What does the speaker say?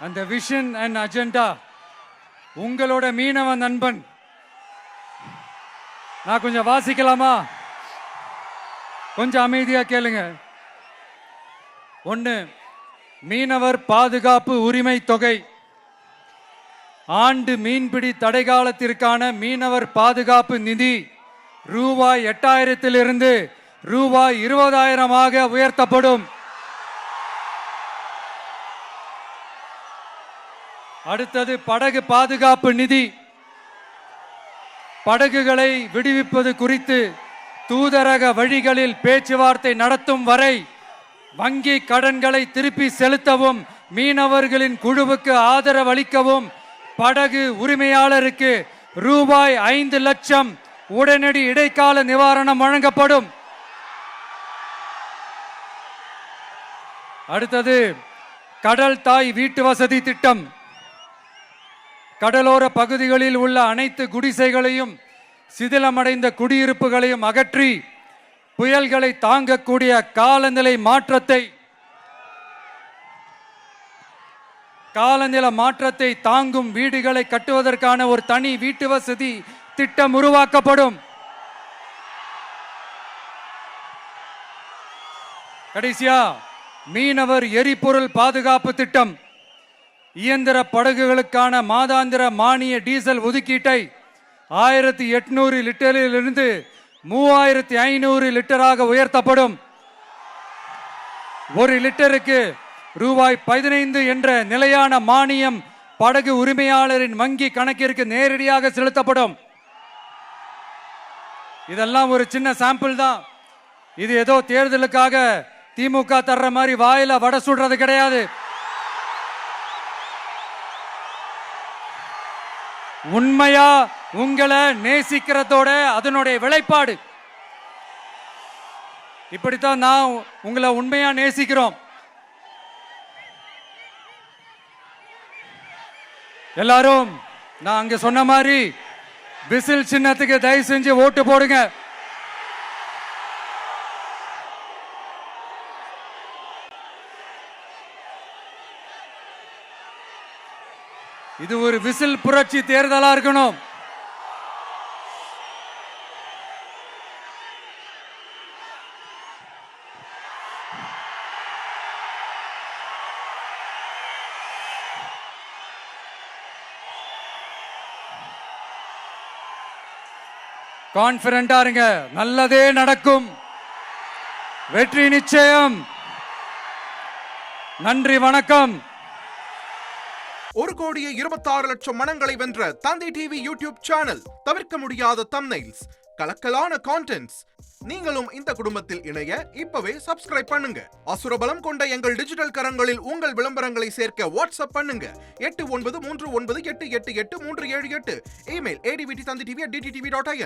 அந்த vision and agenda உங்களோட மீனவ நண்பன். நான் கொஞ்சம் வாசிக்கலாமா? கொஞ்சம் அமைதியா கேளுங்க. 1. மீனவர் பாதுகாப்பு உரிமை தொகை. ஆண்டு மீன்பிடி தடைகாலத்திற்கான மீனவர் பாதுகாப்பு நிதி ரூபாய் 8000 ரூபாய் 20,000 உயர்த்தப்படும். அடுத்தது படகு பாதுகாப்பு நிதி. படகுகளை விடுவிப்பது குறித்து தூதரக வழிகளில் பேச்சுவார்த்தை நடத்தும் வரை வங்கி கடன்களை திருப்பி செலுத்தவும் மீனவர்களின் குழுவுக்கு ஆதரவு அளிக்கவும் படகு உரிமையாளருக்கு ரூபாய் 5 லட்சம் உடனடி இடைக்கால நிவாரணம் வழங்கப்படும். அடுத்தது கடல் தாய் வீட்டு வசதி திட்டம். கடலோர பகுதிகளில் உள்ள அனைத்து குடிசைகளையும் சிதிலமடைந்த குடியிருப்புகளையும் அகற்றி புயல்களை தாங்கக்கூடிய காலநிலை மாற்றத்தை தாங்கும் வீடுகளை கட்டுவதற்கான ஒரு தனி வீட்டு வசதி திட்டம் உருவாக்கப்படும். கடைசியா மீனவர் எரிபொருள் பாதுகாப்பு திட்டம். இயந்திர படகுகளுக்கான மாதாந்திர மானிய டீசல் ஒதுக்கீட்டை 1800 லிட்டரிலிருந்து 3500 லிட்டராக உயர்த்தப்படும். ஒரு லிட்டருக்கு ரூபாய் 15 என்ற நிலையான மானியம் படகு உரிமையாளரின் வங்கி கணக்கிற்கு நேரடியாக செலுத்தப்படும். இதெல்லாம் ஒரு சின்ன சாம்பிள் தான். இது ஏதோ தேர்தலுக்காக திமுக தர்ற மாதிரி வாயில வடை சுடுறது கிடையாது. உண்மையா உங்களை நேசிக்கிறதோட அதனுடைய விளைப்பாடு. இப்படித்தான் நான் உங்களை உண்மையா நேசிக்கிறோம். எல்லாரும் நான் அங்க சொன்ன மாதிரி விசில் சின்னத்துக்கு தயவு செஞ்சு ஓட்டு போடுங்க. இது ஒரு விசில் புரட்சி தேர்தலா இருக்கணும். கான்பிடண்டா இருங்க, நல்லதே நடக்கும், வெற்றி நிச்சயம். நன்றி, வணக்கம். 1,26,00,000 மனங்களை வென்ற தந்தி டிவி யூடியூப் சேனல். தவிர்க்க முடியாத தம்ப்நெயில்ஸ், கலக்கலான கான்டென்ட்ஸ். நீங்களும் இந்த குடும்பத்தில் இணைய இப்பவே சப்ஸ்கிரைப் பண்ணுங்க. அசுரபலம் கொண்ட எங்கள் டிஜிட்டல் கரங்களில் உங்கள் விளம்பரங்களை சேர்க்க வாட்ஸ்அப் பண்ணுங்க. 8939888838. Email advtthanditv@dttv.in.